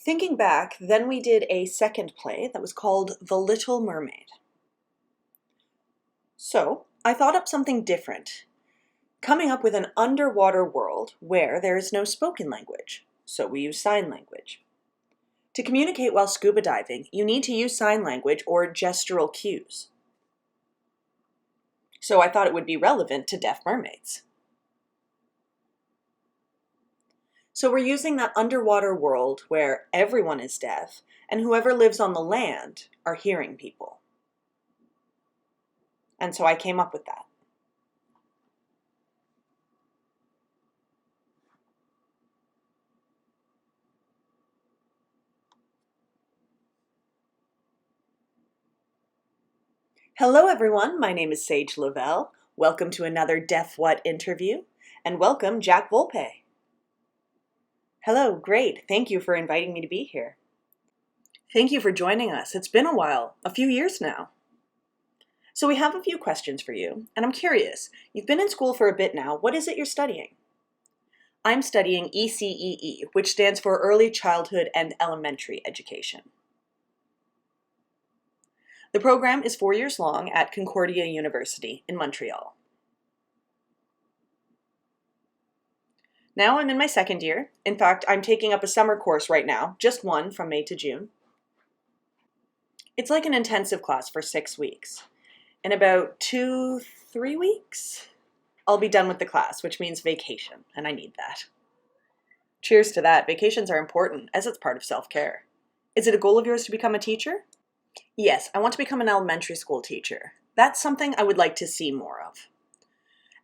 Thinking back, then we did a second play that was called The Little Mermaid. So, I thought up something different, coming up with an underwater world where there is no spoken language, so we use sign language. To communicate while scuba diving, you need to use sign language or gestural cues. So I thought it would be relevant to deaf mermaids. So we're using that underwater world where everyone is deaf and whoever lives on the land are hearing people. And so I came up with that. Hello everyone, my name is Sage Lavelle. Welcome to another Deaf What interview, and welcome Jack Volpe. Hello, great. Thank you for inviting me to be here. Thank you for joining us. It's been a while, a few years now. So we have a few questions for you, and I'm curious, you've been in school for a bit now. What is it you're studying? I'm studying ECEE, which stands for Early Childhood and Elementary Education. The program is 4 years long at Concordia University in Montreal. Now I'm in my second year. In fact, I'm taking up a summer course right now, just one from May to June. It's like an intensive class for 6 weeks. In about 2-3 weeks, I'll be done with the class, which means vacation, and I need that. Cheers to that. Vacations are important, as it's part of self-care. Is it a goal of yours to become a teacher? Yes, I want to become an elementary school teacher. That's something I would like to see more of.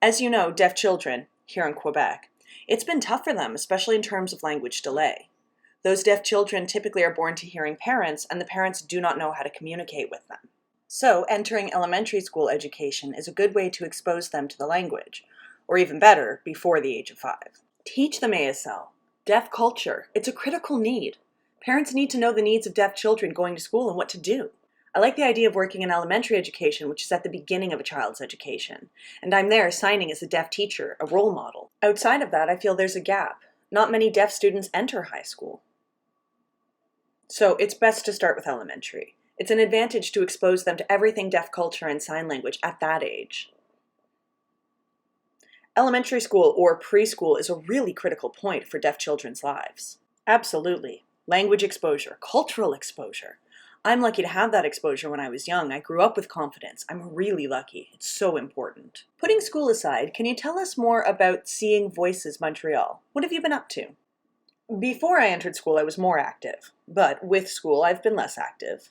As you know, deaf children, here in Quebec, it's been tough for them, especially in terms of language delay. Those deaf children typically are born to hearing parents, and the parents do not know how to communicate with them. So, entering elementary school education is a good way to expose them to the language, or even better, before the age of 5. Teach them ASL. Deaf culture. It's a critical need. Parents need to know the needs of deaf children going to school and what to do. I like the idea of working in elementary education, which is at the beginning of a child's education, and I'm there signing as a deaf teacher, a role model. Outside of that, I feel there's a gap. Not many deaf students enter high school. So it's best to start with elementary. It's an advantage to expose them to everything deaf culture and sign language at that age. Elementary school or preschool is a really critical point for deaf children's lives. Absolutely. Language exposure, cultural exposure. I'm lucky to have that exposure when I was young. I grew up with confidence. I'm really lucky. It's so important. Putting school aside, can you tell us more about Seeing Voices Montreal? What have you been up to? Before I entered school, I was more active, but with school, I've been less active.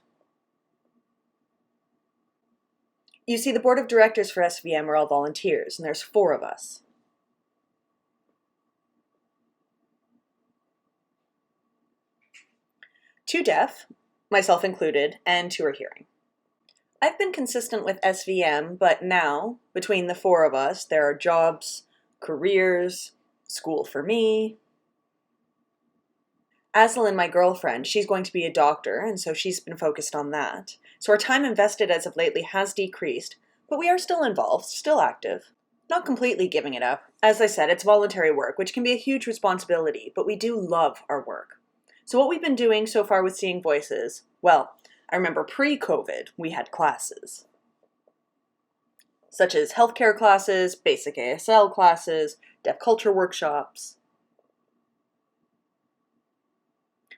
You see, the board of directors for SVM are all volunteers, and there's 4 of us. Two deaf, myself included, and 2 are hearing. I've been consistent with SVM, but now, between the 4 of us, there are jobs, careers, school for me. Aslyn, my girlfriend, she's going to be a doctor, and so she's been focused on that. So our time invested as of lately has decreased, but we are still involved, still active. Not completely giving it up. As I said, it's voluntary work, which can be a huge responsibility, but we do love our work. So what we've been doing so far with Seeing Voices, well, I remember pre-COVID, we had classes. Such as healthcare classes, basic ASL classes, deaf culture workshops.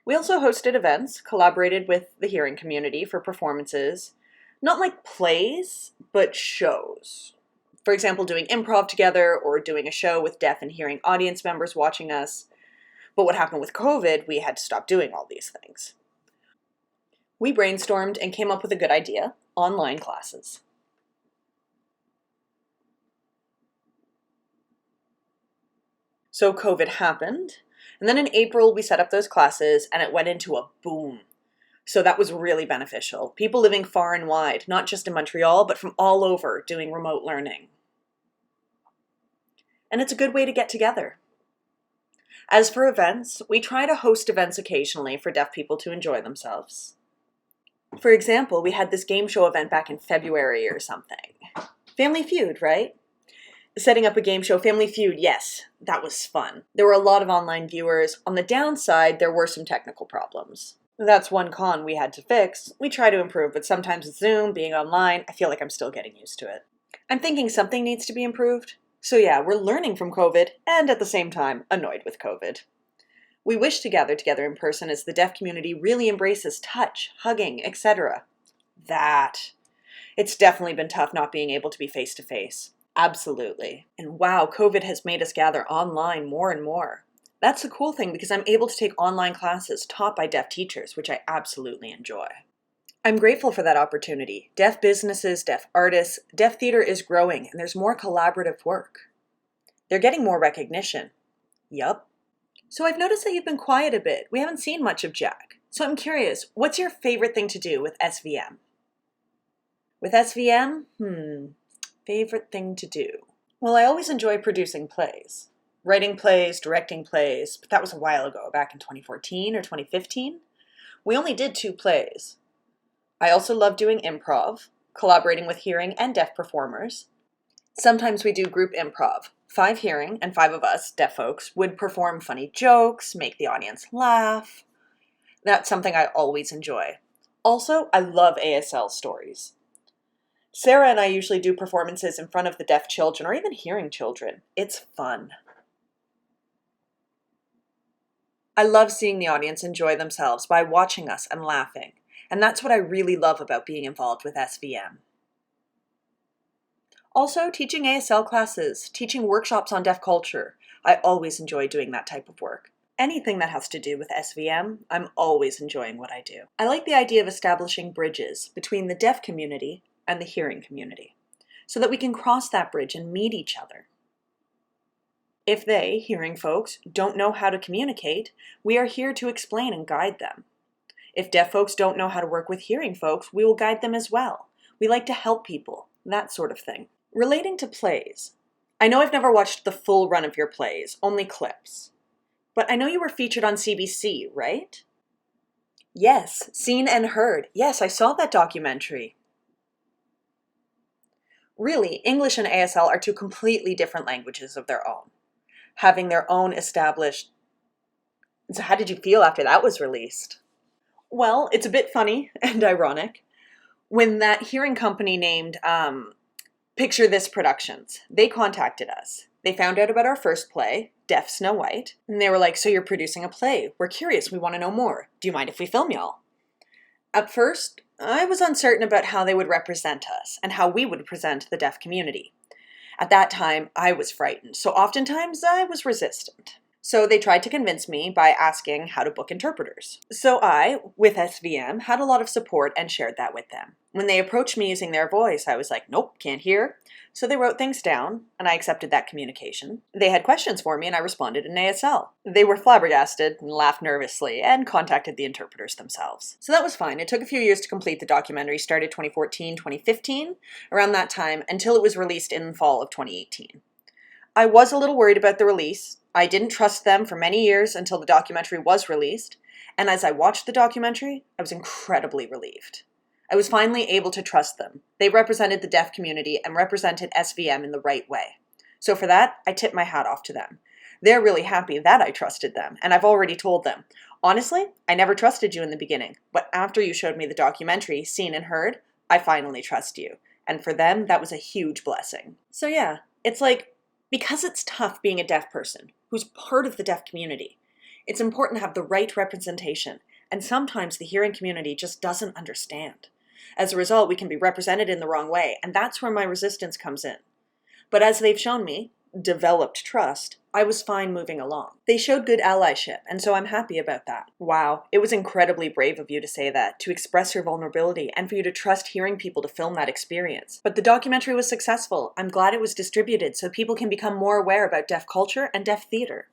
We also hosted events, collaborated with the hearing community for performances, not like plays, but shows. For example, doing improv together or doing a show with deaf and hearing audience members watching us. But what happened with COVID, we had to stop doing all these things. We brainstormed and came up with a good idea, online classes. So COVID happened, and then in April we set up those classes and it went into a boom. So that was really beneficial. People living far and wide, not just in Montreal, but from all over doing remote learning. And it's a good way to get together. As for events, we try to host events occasionally for deaf people to enjoy themselves. For example, we had this game show event back in February or something. Family Feud, right? Setting up a game show, Family Feud, yes, that was fun. There were a lot of online viewers. On the downside, there were some technical problems. That's one con we had to fix. We try to improve, but sometimes with Zoom, being online, I feel like I'm still getting used to it. I'm thinking something needs to be improved. So yeah, we're learning from COVID, and at the same time, annoyed with COVID. We wish to gather together in person as the deaf community really embraces touch, hugging, etc. It's definitely been tough not being able to be face to face. Absolutely. And wow, COVID has made us gather online more and more. That's the cool thing because I'm able to take online classes taught by deaf teachers, which I absolutely enjoy. I'm grateful for that opportunity. Deaf businesses, deaf artists, deaf theater is growing and there's more collaborative work. They're getting more recognition. Yup. So I've noticed that you've been quiet a bit. We haven't seen much of Jack. So I'm curious, what's your favorite thing to do with SVM? With SVM? Favorite thing to do. Well, I always enjoy producing plays. Writing plays, directing plays, but that was a while ago, back in 2014 or 2015. We only did 2 plays. I also love doing improv, collaborating with hearing and deaf performers. Sometimes we do group improv. 5 hearing and 5 of us, deaf folks, would perform funny jokes, make the audience laugh. That's something I always enjoy. Also, I love ASL stories. Sarah and I usually do performances in front of the deaf children or even hearing children. It's fun. I love seeing the audience enjoy themselves by watching us and laughing. And that's what I really love about being involved with SVM. Also, teaching ASL classes, teaching workshops on deaf culture. I always enjoy doing that type of work. Anything that has to do with SVM, I'm always enjoying what I do. I like the idea of establishing bridges between the deaf community and the hearing community, so that we can cross that bridge and meet each other. If they, hearing folks, don't know how to communicate, we are here to explain and guide them. If deaf folks don't know how to work with hearing folks, we will guide them as well. We like to help people, that sort of thing. Relating to plays, I know I've never watched the full run of your plays, only clips. But I know you were featured on CBC, right? Yes, Seen and Heard. Yes, I saw that documentary. Really, English and ASL are 2 completely different languages of their own, having their own established. So how did you feel after that was released? Well, it's a bit funny and ironic. When that hearing company named Picture This Productions, they contacted us. They found out about our first play, Deaf Snow White, and they were like, so you're producing a play. We're curious. We want to know more. Do you mind if we film y'all? At first, I was uncertain about how they would represent us and how we would present the deaf community. At that time, I was frightened, so oftentimes I was resistant. So they tried to convince me by asking how to book interpreters. So I, with SVM, had a lot of support and shared that with them. When they approached me using their voice, I was like, nope, can't hear. So they wrote things down, and I accepted that communication. They had questions for me, and I responded in ASL. They were flabbergasted and laughed nervously and contacted the interpreters themselves. So that was fine. It took a few years to complete the documentary, started 2014, 2015, around that time, until it was released in the fall of 2018. I was a little worried about the release. I didn't trust them for many years until the documentary was released, and as I watched the documentary, I was incredibly relieved. I was finally able to trust them. They represented the deaf community and represented SVM in the right way. So for that, I tip my hat off to them. They're really happy that I trusted them, and I've already told them, honestly, I never trusted you in the beginning, but after you showed me the documentary, Seen and Heard, I finally trust you. And for them, that was a huge blessing. So yeah, it's like, because it's tough being a deaf person who's part of the deaf community, it's important to have the right representation, and sometimes the hearing community just doesn't understand. As a result, we can be represented in the wrong way, and that's where my resistance comes in. But as they've shown me, developed trust, I was fine moving along. They showed good allyship, and so I'm happy about that. Wow, it was incredibly brave of you to say that, to express your vulnerability, and for you to trust hearing people to film that experience. But the documentary was successful. I'm glad it was distributed so people can become more aware about deaf culture and deaf theater.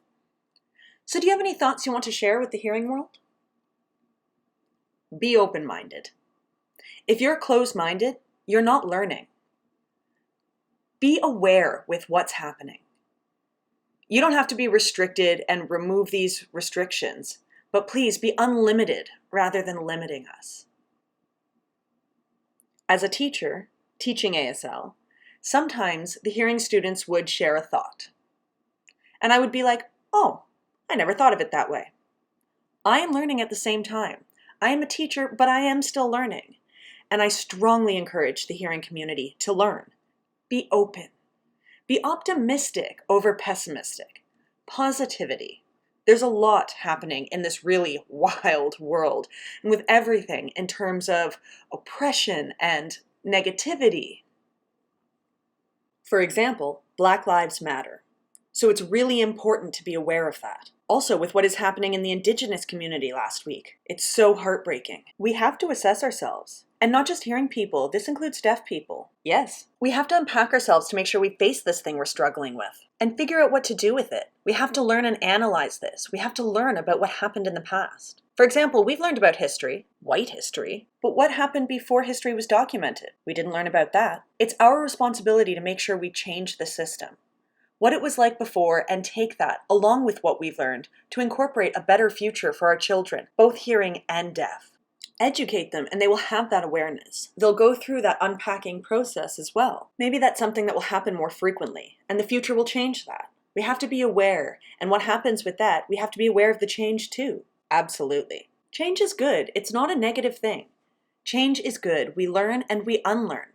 So do you have any thoughts you want to share with the hearing world? Be open-minded. If you're closed-minded, you're not learning. Be aware with what's happening. You don't have to be restricted and remove these restrictions, but please be unlimited rather than limiting us. As a teacher, teaching ASL, Sometimes the hearing students would share a thought. And I would be like, oh, I never thought of it that way. I am learning at the same time. I am a teacher, but I am still learning. And I strongly encourage the hearing community to learn. Be open. Be optimistic over pessimistic. Positivity. There's a lot happening in this really wild world, and with everything in terms of oppression and negativity. For example, Black Lives Matter. So it's really important to be aware of that. Also, with what is happening in the Indigenous community last week, it's so heartbreaking. We have to assess ourselves. And not just hearing people, this includes deaf people. Yes, we have to unpack ourselves to make sure we face this thing we're struggling with and figure out what to do with it. We have to learn and analyze this. We have to learn about what happened in the past. For example, we've learned about history, white history, but what happened before history was documented? We didn't learn about that. It's our responsibility to make sure we change the system. What it was like before, and take that, along with what we've learned, to incorporate a better future for our children, both hearing and deaf. Educate them, and they will have that awareness. They'll go through that unpacking process as well. Maybe that's something that will happen more frequently, and the future will change that. We have to be aware, and what happens with that, we have to be aware of the change too. Absolutely. Change is good. It's not a negative thing. Change is good. We learn and we unlearn.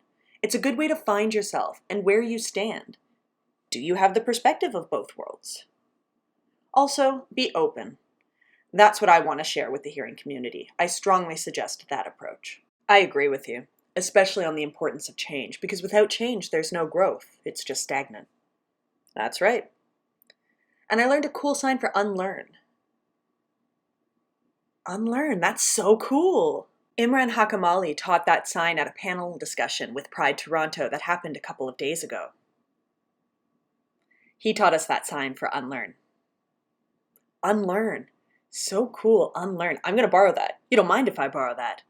It's a good way to find yourself and where you stand. Do you have the perspective of both worlds? Also, be open. That's what I want to share with the hearing community. I strongly suggest that approach. I agree with you, especially on the importance of change, because without change, there's no growth. It's just stagnant. That's right. And I learned a cool sign for unlearn. Unlearn, that's so cool. Imran Hakamali taught that sign at a panel discussion with Pride Toronto that happened a couple of days ago. He taught us that sign for unlearn. Unlearn. So cool, unlearn. I'm going to borrow that. You don't mind if I borrow that?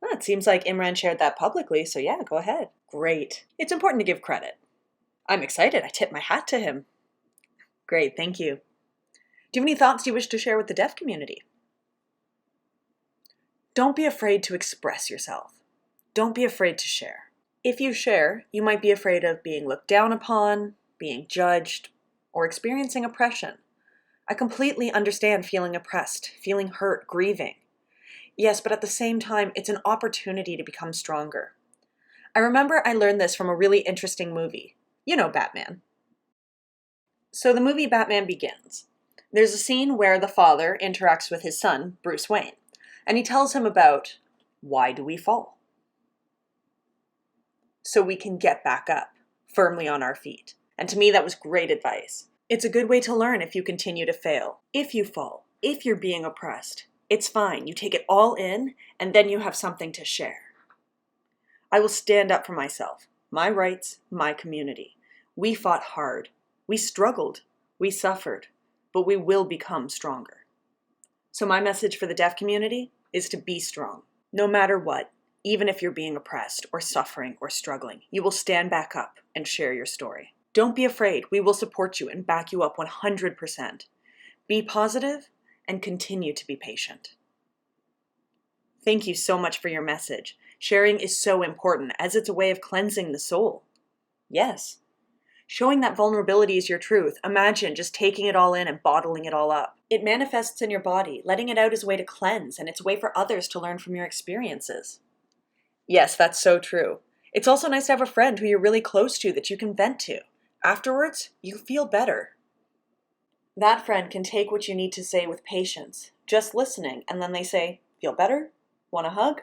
Well, it seems like Imran shared that publicly, so yeah, go ahead. Great. It's important to give credit. I'm excited. I tip my hat to him. Great, thank you. Do you have any thoughts you wish to share with the deaf community? Don't be afraid to express yourself. Don't be afraid to share. If you share, you might be afraid of being looked down upon, being judged, or experiencing oppression. I completely understand feeling oppressed, feeling hurt, grieving. Yes, but at the same time, it's an opportunity to become stronger. I remember I learned this from a really interesting movie. You know Batman. So the movie Batman begins. There's a scene where the father interacts with his son, Bruce Wayne, and he tells him about why do we fall? So we can get back up, firmly on our feet. And to me, that was great advice. It's a good way to learn if you continue to fail. If you fall, if you're being oppressed, it's fine. You take it all in, and then you have something to share. I will stand up for myself, my rights, my community. We fought hard. We struggled. We suffered. But we will become stronger. So my message for the deaf community is to be strong. No matter what, even if you're being oppressed or suffering or struggling, you will stand back up and share your story. Don't be afraid. We will support you and back you up 100%. Be positive and continue to be patient. Thank you so much for your message. Sharing is so important as it's a way of cleansing the soul. Yes. Showing that vulnerability is your truth. Imagine just taking it all in and bottling it all up. It manifests in your body. Letting it out is a way to cleanse, and it's a way for others to learn from your experiences. Yes, that's so true. It's also nice to have a friend who you're really close to that you can vent to. Afterwards, you feel better. That friend can take what you need to say with patience, just listening, and then they say, feel better? Want a hug?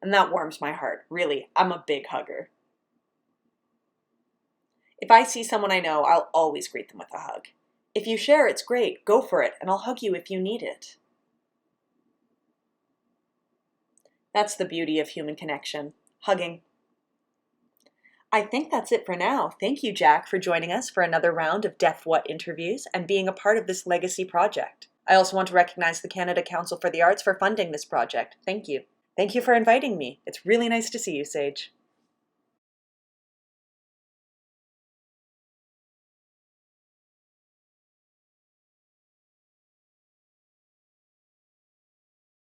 And that warms my heart. Really, I'm a big hugger. If I see someone I know, I'll always greet them with a hug. If you share, it's great. Go for it, and I'll hug you if you need it. That's the beauty of human connection. Hugging. I think that's it for now. Thank you, Jack, for joining us for another round of Deaf What interviews and being a part of this legacy project. I also want to recognize the Canada Council for the Arts for funding this project. Thank you. Thank you for inviting me. It's really nice to see you, Sage.